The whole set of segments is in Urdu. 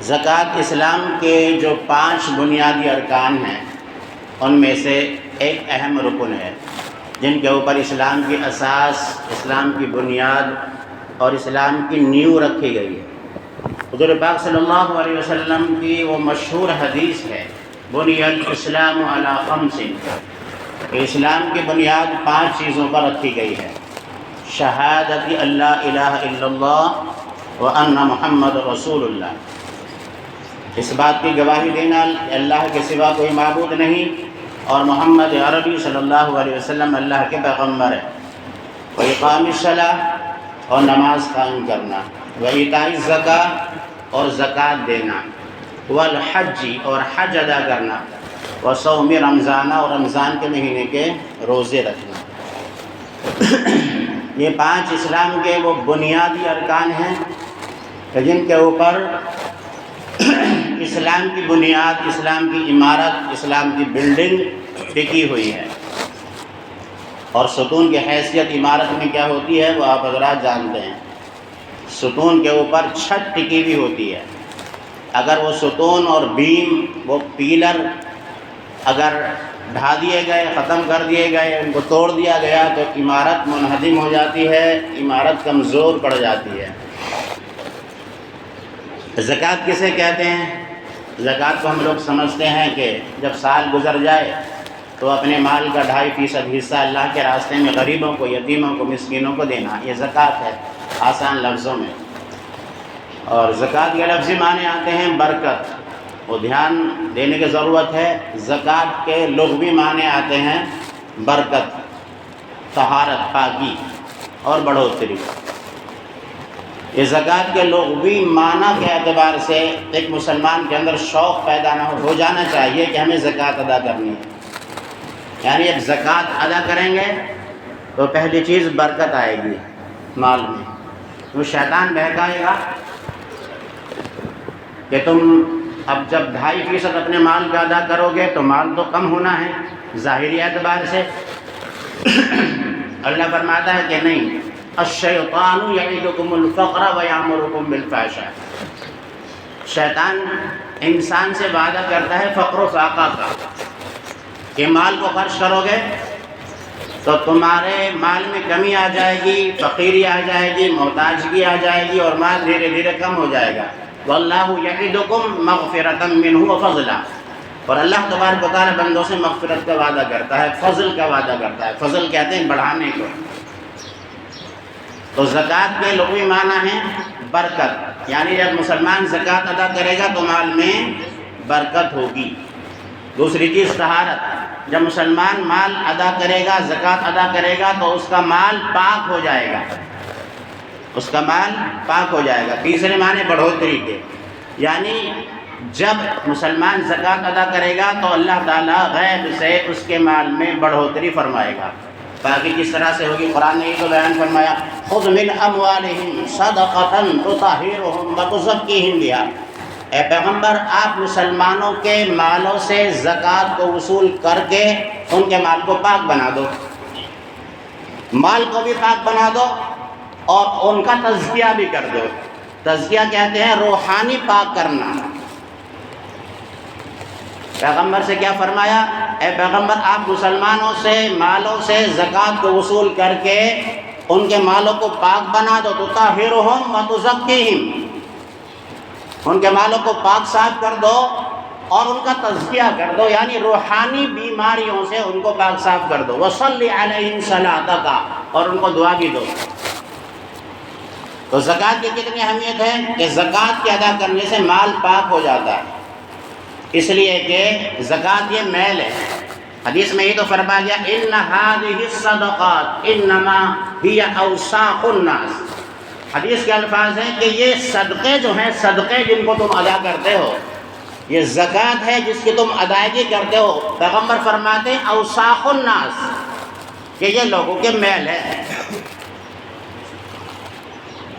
زکوٰۃ اسلام کے جو 5 بنیادی ارکان ہیں ان میں سے ایک اہم رکن ہے جن کے اوپر اسلام کی اساس، اسلام کی بنیاد اور اسلام کی نیو رکھی گئی ہے۔ حضور پاک صلی اللہ علیہ وسلم کی وہ مشہور حدیث ہے، بنی الاسلام علی 5، کہ اسلام کی بنیاد 5 چیزوں پر رکھی گئی ہے: شہادت اللہ الہ الا اللہ وان محمد رسول اللہ، اس بات کی گواہی دینا اللہ کے سوا کوئی معبود نہیں اور محمد عربی صلی اللہ علیہ وسلم اللہ کے پیغمبر ہے، وإقام الصلاۃ اور نماز قائم کرنا، وإیتاء الزکاۃ اور زکوٰۃ دینا، والحج اور حج ادا کرنا، وصوم رمضان اور رمضان کے مہینے کے روزے رکھنا۔ یہ 5 اسلام کے وہ بنیادی ارکان ہیں کہ جن کے اوپر اسلام کی بنیاد، اسلام کی عمارت، اسلام کی بلڈنگ ٹکی ہوئی ہے۔ اور ستون کی حیثیت عمارت میں کیا ہوتی ہے وہ آپ حضرات جانتے ہیں۔ ستون کے اوپر چھت ٹکی ہوئی ہوتی ہے، اگر وہ ستون اور بیم، وہ پیلر اگر ڈھا دیے گئے، ختم کر دیے گئے، ان کو توڑ دیا گیا تو عمارت منہدم ہو جاتی ہے، عمارت کمزور پڑ جاتی ہے۔ زکوٰۃ کسے کہتے ہیں؟ زکوٰۃ کو ہم لوگ سمجھتے ہیں کہ جب سال گزر جائے تو اپنے مال کا 2.5% حصہ اللہ کے راستے میں غریبوں کو، یتیموں کو، مسکینوں کو دینا، یہ زکوٰۃ ہے آسان لفظوں میں۔ اور زکوٰۃ کے لفظی معنی آتے ہیں برکت، وہ دھیان دینے کی ضرورت ہے۔ زکوٰۃ کے لغوی معنی آتے ہیں برکت، طہارت، پاکی اور بڑھوتری۔ یہ زکوٰۃ کے لغوی معنی کے اعتبار سے ایک مسلمان کے اندر شوق پیدا ہو جانا چاہیے کہ ہمیں زکوٰۃ ادا کرنی ہے، یعنی جب زکوٰۃ ادا کریں گے تو پہلی چیز برکت آئے گی مال میں۔ تو شیطان بہکائے گا کہ تم اب جب 2.5% اپنے مال کا ادا کرو گے تو مال تو کم ہونا ہے ظاہری اعتبار سے۔ اللہ فرماتا ہے کہ نہیں، الشیطان یعدکم الفقر ویأمرکم بالفحشاء، شیطان انسان سے وعدہ کرتا ہے فقر و فاقہ کا، کہ مال کو خرچ کرو گے تو تمہارے مال میں کمی آ جائے گی، فقیری آ جائے گی، محتاجگی آ جائے گی اور مال دھیرے دھیرے کم ہو جائے گا۔ واللہ یعدکم مغفرۃ منہ وفضلا، اور اللہ تبارک و تعالیٰ بندوں سے مغفرت کا وعدہ کرتا ہے، فضل کا وعدہ کرتا ہے۔ فضل کہتے ہیں بڑھانے کو۔ تو زکوٰۃ کے لغوی معنی ہے برکت، یعنی جب مسلمان زکوٰۃ ادا کرے گا تو مال میں برکت ہوگی۔ دوسری چیز طہارت، جب مسلمان مال ادا کرے گا، زکوٰۃ ادا کرے گا تو اس کا مال پاک ہو جائے گا، اس کا مال پاک ہو جائے گا۔ تیسرے معنی بڑھوتری کے، یعنی جب مسلمان زکوٰۃ ادا کرے گا تو اللہ تعالیٰ غیب سے اس کے مال میں بڑھوتری فرمائے گا۔ باقی کس طرح سے ہوگی، قرآن نے یہ تو بیان فرمایا، خذ من اموالہم صدقۃ تطہرہم وتزکیہم بہا، اے پیغمبر آپ مسلمانوں کے مالوں سے زکوٰۃ کو وصول کر کے ان کے مال کو پاک بنا دو، مال کو بھی پاک بنا دو اور ان کا تزکیہ بھی کر دو۔ تزکیہ کہتے ہیں روحانی پاک کرنا۔ پیغمبر سے کیا فرمایا، اے پیغمبر آپ مسلمانوں سے مالوں سے زکوٰۃ کو وصول کر کے ان کے مالوں کو پاک بنا دو، تطہرہم وتزکیہم، ان کے مالوں کو پاک صاف کر دو اور ان کا تزکیہ کر دو، یعنی روحانی بیماریوں سے ان کو پاک صاف کر دو۔ وصلی علیہم صلاتک، اور ان کو دعا بھی دو۔ تو زکوٰۃ کی کتنی اہمیت ہے کہ زکوٰۃ کے ادا کرنے سے مال پاک ہو جاتا ہے، اس لیے کہ زکوٰۃ یہ میل ہے۔ حدیث میں یہ تو فرمایا گیا ان هذه الصدقات انما هي اوساخ الناس، حدیث کے الفاظ ہیں کہ یہ صدقے جو ہیں، صدقے جن کو تم ادا کرتے ہو، یہ زکوٰۃ ہے جس کی تم ادائیگی کرتے ہو، پیغمبر فرماتے ہیں اوساخ الناس، کہ یہ لوگوں کے میل ہے۔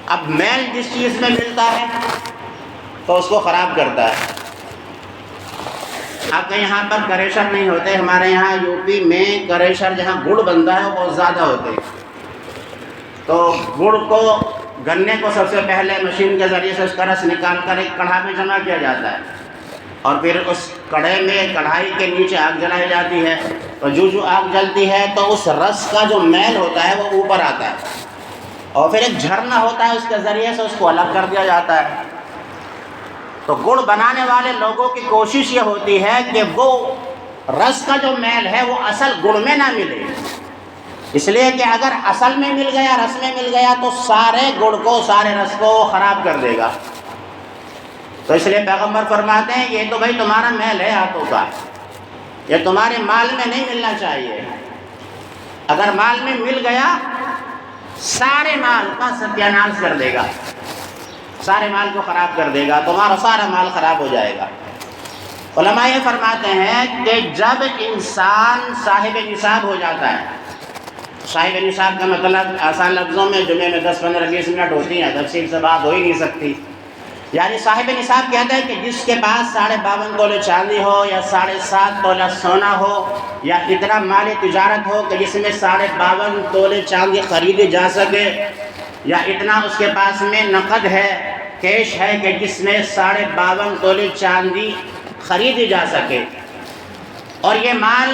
اب میل جس چیز میں ملتا ہے تو اس کو خراب کرتا ہے۔ آپ کے یہاں پر کریشر نہیں ہوتے، ہمارے یہاں یو پی میں کریشر جہاں گڑ بنتا ہے وہ بہت زیادہ ہوتے ہیں، تو گڑ کو گنے کو سب سے پہلے مشین کے ذریعے سے اس کا رس نکال کر ایک کڑھا میں جمع کیا جاتا ہے، اور پھر اس کڑھے میں کڑھائی کے نیچے آگ جلائی جاتی ہے، اور جو آگ جلتی ہے تو اس رس کا جو میل ہوتا ہے وہ اوپر آتا ہے، اور پھر ایک جھرنا ہوتا ہے، اس کے ذریعے سے اس کو الگ کر دیا جاتا ہے۔ تو گڑ بنانے والے لوگوں کی کوشش یہ ہوتی ہے کہ وہ رس کا جو میل ہے وہ اصل گڑ میں نہ ملے، اس لیے کہ اگر اصل میں مل گیا، رس میں مل گیا تو سارے گڑ کو، سارے رس کو خراب کر دے گا۔ تو اس لیے پیغمبر فرماتے ہیں یہ تو بھائی تمہارا میل ہے ہاتھوں کا، یہ تمہارے مال میں نہیں ملنا چاہیے۔ اگر مال میں مل گیا سارے مال کا ستیہ ناش کر دے گا، سارے مال کو خراب کر دے گا، تمہارا سارا مال خراب ہو جائے گا۔ علماء یہ فرماتے ہیں کہ جب انسان صاحب نصاب ہو جاتا ہے، صاحب نصاب کا مطلب آسان لفظوں میں جمعے میں 10 15 20 منٹ ہوتی ہیں، تفصیل سے بات ہو ہی نہیں سکتی، یعنی صاحب نصاب کہتا ہے کہ جس کے پاس 52.5 تولے چاندی ہو، یا 7.5 تولہ سونا ہو، یا اتنا مال تجارت ہو کہ جس میں 52.5 تولے چاندی خریدی جا سکے، یا اتنا اس کے پاس میں نقد ہے، کیش ہے کہ جس میں 52.5 تولے چاندی خریدی جا سکے، اور یہ مال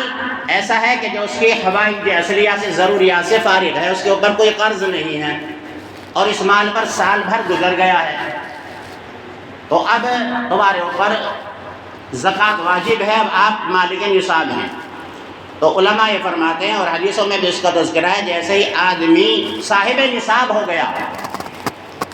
ایسا ہے کہ جو اس کی حوائج اصلیہ سے، ضروریات سے فارغ ہے، اس کے اوپر کوئی قرض نہیں ہے، اور اس مال پر سال بھر گزر گیا ہے، تو اب تمہارے اوپر زکوٰۃ واجب ہے، اب آپ مالک نصاب ہیں۔ تو علماء یہ فرماتے ہیں، اور حدیثوں میں بھی اس کا تذکرہ ہے، جیسے ہی آدمی صاحب نصاب ہو گیا،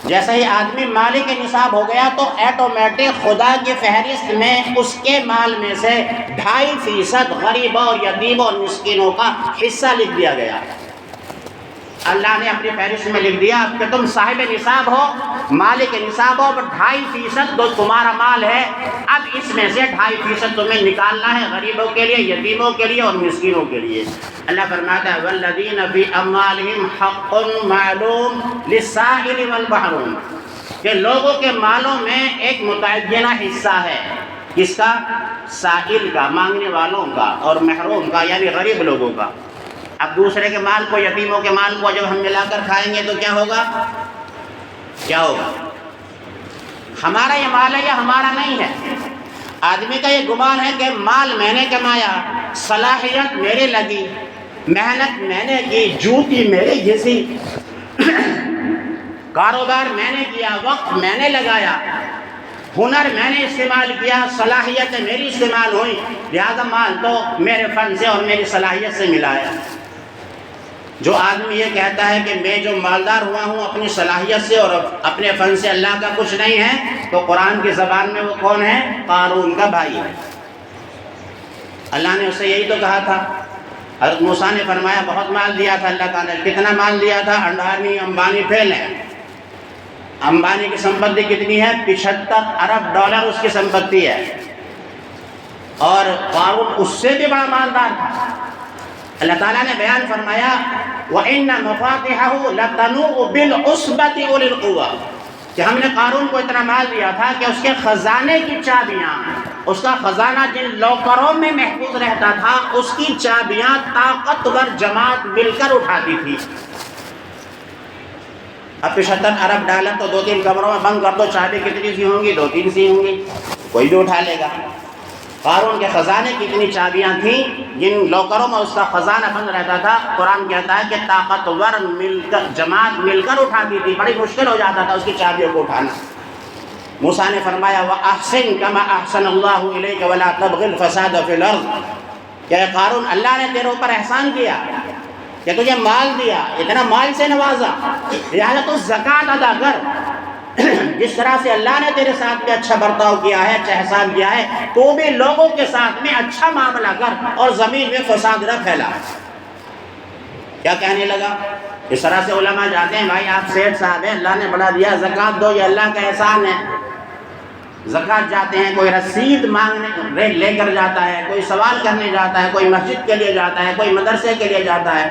جیسے ہی آدمی مالک نصاب ہو گیا تو ایٹومیٹک خدا کی فہرست میں اس کے مال میں سے 2.5% غریبوں اور یتیموں اور مسکینوں کا حصہ لکھ دیا گیا۔ اللہ نے اپنی فہرست میں لکھ دیا کہ تم صاحب نصاب ہو، مالک نصاب ہو، 2.5% جو تمہارا مال ہے، اب اس میں سے 2.5% تمہیں نکالنا ہے غریبوں کے لیے، یتیموں کے لیے اور مسکینوں کے لیے۔ اللہ فرماتا ہے والذین فی اموالہم حق معلوم للسائل والمحروم، کہ لوگوں کے مالوں میں ایک متعینہ حصہ ہے، کس کا؟ سائل کا، مانگنے والوں کا، اور محروم کا یعنی غریب لوگوں کا۔ اب دوسرے کے مال کو، یتیموں کے مال کو جب ہم ملا کر کھائیں گے تو کیا ہوگا؟ کیا ہوگا؟ ہمارا یہ مال ہے یا ہمارا نہیں ہے؟ آدمی کا یہ گمان ہے کہ مال میں نے کمایا، صلاحیت میرے لگی، محنت میں نے کی، جوتی میرے گھسی، کاروبار میں نے کیا، وقت میں نے لگایا، ہنر میں نے استعمال کیا، صلاحیت میری استعمال ہوئی، لہذا مال تو میرے فن سے اور میری صلاحیت سے ملا ہے۔ جو آدمی یہ کہتا ہے کہ میں جو مالدار ہوا ہوں اپنی صلاحیت سے اور اپنے فن سے، اللہ کا کچھ نہیں ہے، تو قرآن کی زبان میں وہ کون ہے؟ قارون کا بھائی ہے۔ اللہ نے اسے یہی تو کہا تھا، حضرت موسیٰ نے فرمایا بہت مال دیا تھا اللہ تعالیٰ نے، کتنا مال دیا تھا؟ اڈانی امبانی پھیل ہے۔ امبانی کی سمپتی کتنی ہے؟ 75 ارب ڈالر اس کی سمپتی ہے، اور قارون اس سے بھی بڑا مالدار تھا۔ اللہ تعالیٰ نے بیان فرمایا وَإِنَّ مَفَاتِحَهُ لَتَنُوءُ بِالْعُصْبَةِ أُولِي الْقُوَّةِ، کہ ہم نے قارون کو اتنا مال دیا تھا کہ اس کے خزانے کی چابیاں، اس کا خزانہ جن لوکروں میں محفوظ رہتا تھا، اس کی چابیاں طاقتور جماعت مل کر اٹھاتی تھی۔ اب 75 ارب ڈالر تو 2-3 کمروں میں بند کر دو، چابی کتنی سی ہوں گی؟ 2-3 سی ہوں گی، کوئی بھی اٹھا لے گا۔ قارون کے خزانے کی اتنی چابیاں تھیں، جن لوکروں میں اس کا خزانہ بند رہتا تھا، قرآن کہتا ہے کہ طاقتور جماعت مل کر اٹھاتی تھی، بڑی مشکل ہو جاتا تھا اس کی چابیوں کو اٹھانا۔ موسیٰ نے فرمایا وَأَحْسِن كَمَا أَحْسَنَ اللَّهُ إِلَيْكَ وَلَا تَبْغِ الْفَسَادَ فِي الْأَرْضِ، کہ قارون اللہ نے تیرے اوپر احسان کیا کہ تجھے مال دیا، اتنا مال سے نوازا، لہٰذا تو زکوٰۃ ادا کر۔ جس طرح سے اللہ نے تیرے ساتھ میں اچھا برتاؤ کیا ہے، اچھا احسان کیا ہے، تو بھی لوگوں کے ساتھ میں اچھا معاملہ کر اور زمین میں فساد نہ پھیلا۔ کیا کہنے لگا؟ اس طرح سے علماء جاتے ہیں بھائی آپ سیٹھ صاحب ہیں، اللہ نے بڑا دیا، زکوٰۃ دو، یہ اللہ کا احسان ہے۔ زکوٰۃ جاتے ہیں، کوئی رسید مانگنے لے کر جاتا ہے، کوئی سوال کرنے جاتا ہے، کوئی مسجد کے لیے جاتا ہے، کوئی مدرسے کے لیے جاتا ہے۔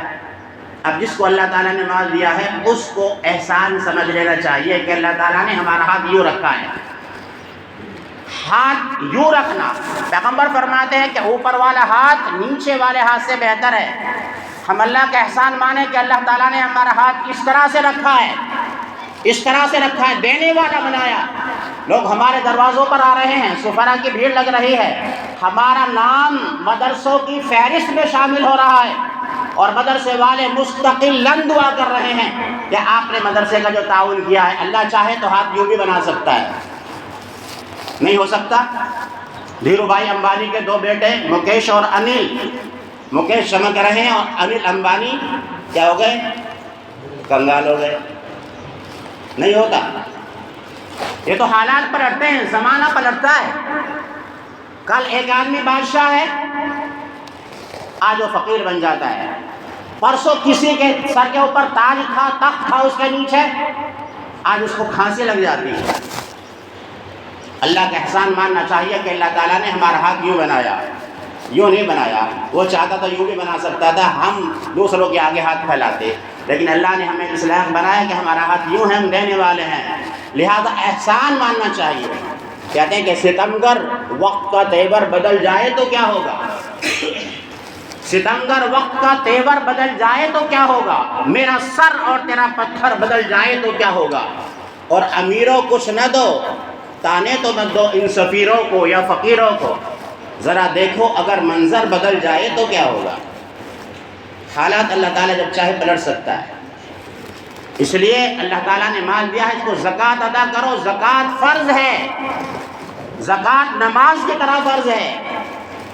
اب جس کو اللہ تعالیٰ نے مال دیا ہے اس کو احسان سمجھ لینا چاہیے کہ اللہ تعالیٰ نے ہمارا ہاتھ یوں رکھا ہے۔ ہاتھ یوں رکھنا، پیغمبر فرماتے ہیں کہ اوپر والا ہاتھ نیچے والے ہاتھ سے بہتر ہے۔ ہم اللہ کا احسان مانیں کہ اللہ تعالیٰ نے ہمارا ہاتھ اس طرح سے رکھا ہے اس طرح سے رکھا ہے، دینے والا بنایا۔ لوگ ہمارے دروازوں پر آ رہے ہیں، سفراء کی بھیڑ لگ رہی ہے، ہمارا نام مدرسوں کی فہرست میں شامل ہو رہا ہے، اور مدرسے والے مستقلاً دعا کر رہے ہیں کہ آپ نے مدرسے کا جو تعاون کیا ہے، اللہ چاہے تو ہاتھ یوں بھی بنا سکتا ہے۔ نہیں ہو سکتا؟ دھیرو بھائی امبانی کے دو بیٹے مکیش اور انل، مکیش چمک رہے ہیں اور انل امبانی کیا ہو گئے؟ کنگال ہو گئے۔ نہیں ہوتا، یہ تو حالات پلٹتے ہیں، زمانہ پلٹتا ہے۔ کل ایک آدمی بادشاہ ہے، آج وہ فقیر بن جاتا ہے۔ پرسوں کسی کے سر کے اوپر تاج تھا، تخت تھا اس کے نیچے، آج اس کو کھانسی لگ جاتی ہے۔ اللہ کا احسان ماننا چاہیے کہ اللہ تعالیٰ نے ہمارا ہاتھ یوں بنایا، یوں نہیں بنایا۔ وہ چاہتا تو یوں بھی بنا سکتا تھا، ہم دوسروں کے آگے ہاتھ پھیلاتے، لیکن اللہ نے ہمیں اس لائق بنایا کہ ہمارا ہاتھ یوں ہے، ہم دینے والے ہیں، لہذا احسان ماننا چاہیے۔ کہتے ہیں کہ ستمگر وقت کا تیور بدل جائے تو کیا ہوگا؟ ستمگر وقت کا تیور بدل جائے تو کیا ہوگا؟ میرا سر اور تیرا پتھر بدل جائے تو کیا ہوگا؟ اور امیروں کچھ نہ دو، تانے تو مت دو ان سفیروں کو یا فقیروں کو، ذرا دیکھو اگر منظر بدل جائے تو کیا ہوگا؟ حالات اللہ تعالیٰ جب چاہے پلٹ سکتا ہے۔ اس لیے اللہ تعالیٰ نے مال دیا ہے، اس کو زکوٰۃ ادا کرو۔ زکوٰۃ فرض ہے، زکوٰۃ نماز کی طرح فرض ہے،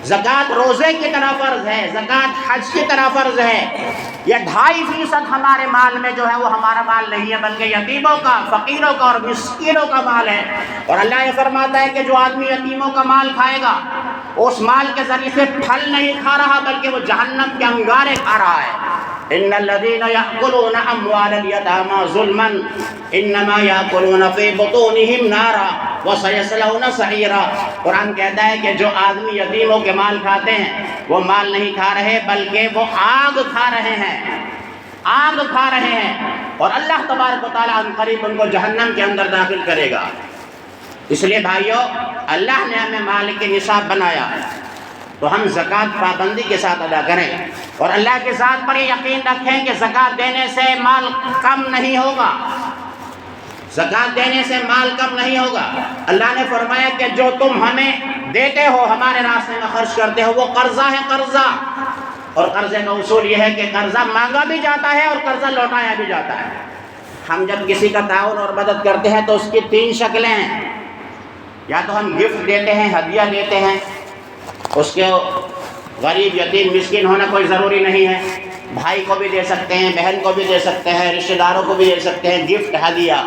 زکوٰۃ روزے کی طرح فرض ہے، زکوٰۃ حج کی طرح فرض ہے۔ یہ 2.5% ہمارے مال میں جو ہے وہ ہمارا مال نہیں ہے، بلکہ یتیموں کا، فقیروں کا اور مسکینوں کا مال ہے۔ اور اللہ یہ فرماتا ہے کہ جو آدمی یتیموں کا مال کھائے گا، اس مال کے ذریعے سے پھل نہیں کھا رہا بلکہ وہ جہنم کے انگارے کھا رہا ہے۔ ان الذين يأكلون اموال اليتامى ظلما انما يأكلون في بطونهم نارا وسيصلون سعيرا۔ قرآن کہتا ہے کہ جو آدمی یتیموں کے مال کھاتے ہیں وہ مال نہیں کھا رہے بلکہ وہ آگ کھا رہے ہیں، آگ کھا رہے ہیں، اور اللہ تبارک و تعالیٰ ان قریب ان کو جہنم کے اندر داخل کرے گا۔ اس لیے بھائیو، اللہ نے ہمیں مال کے نصاب بنایا تو ہم زکوٰۃ پابندی کے ساتھ ادا کریں، اور اللہ کے ذات پر یہ یقین رکھیں کہ زکوٰۃ دینے سے مال کم نہیں ہوگا، زکوٰۃ دینے سے مال کم نہیں ہوگا۔ اللہ نے فرمایا کہ جو تم ہمیں دیتے ہو، ہمارے راستے میں خرچ کرتے ہو، وہ قرضہ ہے، قرضہ۔ اور قرضے کا اصول یہ ہے کہ قرضہ مانگا بھی جاتا ہے اور قرضہ لوٹایا بھی جاتا ہے۔ ہم جب کسی کا تعاون اور مدد کرتے ہیں تو اس کی 3 شکلیں ہیں، یا تو ہم گفٹ دیتے ہیں، ہدیہ دیتے ہیں، اس کے غریب یتیم مسکین ہونا کوئی ضروری نہیں ہے، بھائی کو بھی دے سکتے ہیں، بہن کو بھی دے سکتے ہیں، رشتہ داروں کو بھی دے سکتے ہیں، گفٹ، ہدیہ۔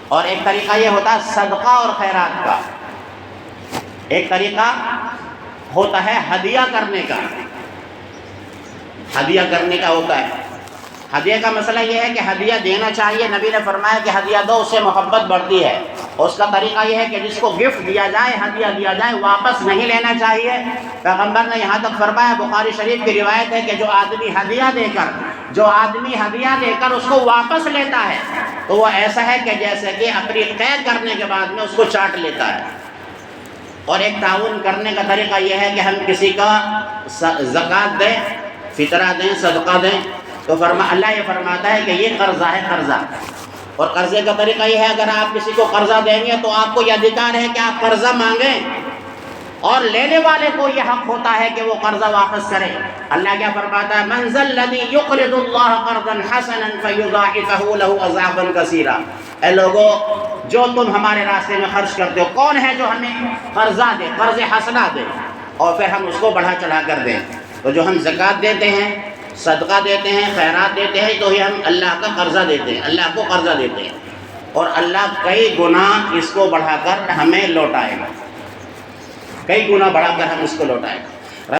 اور ایک طریقہ یہ ہوتا ہے صدقہ اور خیرات کا، ایک طریقہ ہوتا ہے ہدیہ کرنے کا، ہدیہ کرنے کا ہوتا ہے۔ ہدیہ کا مسئلہ یہ ہے کہ ہدیہ دینا چاہیے، نبی نے فرمایا کہ ہدیہ دو، اس سے محبت بڑھتی ہے۔ اور اس کا طریقہ یہ ہے کہ جس کو گفٹ دیا جائے، ہدیہ دیا جائے، واپس نہیں لینا چاہیے۔ پیغمبر نے یہاں تک فرمایا، بخاری شریف کی روایت ہے کہ جو آدمی ہدیہ دے کر اس کو واپس لیتا ہے تو وہ ایسا ہے کہ جیسے کہ اپنی قید کرنے کے بعد میں اس کو چاٹ لیتا ہے۔ اور ایک تعاون کرنے کا طریقہ یہ ہے کہ ہم کسی کا زکوٰۃ دیں، فطرہ دیں، صدقہ دیں، تو اللہ یہ فرماتا ہے کہ یہ قرضہ ہے، قرضہ۔ اور قرضے کا طریقہ یہ ہے، اگر آپ کسی کو قرضہ دیں گے تو آپ کو یہ ادھیکار ہے کہ آپ قرضہ مانگیں، اور لینے والے کو یہ حق ہوتا ہے کہ وہ قرضہ واپس کرے۔ اللہ کیا فرماتا ہے؟ من ذا الذی یقرض اللہ قرضا حسنا فیضاعفہ لہ اضعافا کثیرا۔ اے لوگو، جو تم ہمارے راستے میں خرچ کرتے ہو، کون ہے جو ہمیں قرضہ دے، قرض حسنہ دے، اور پھر ہم اس کو بڑھا چڑھا کر دیں؟ تو جو ہم زکوٰۃ دیتے ہیں، صدقہ دیتے ہیں، خیرات دیتے ہیں، تو یہ ہم اللہ کا قرضہ دیتے ہیں، اللہ کو قرضہ دیتے ہیں، اور اللہ کئی گنا اس کو بڑھا کر ہمیں لوٹائے گا، کئی گنا بڑھا کر ہم اس کو لوٹائے گا۔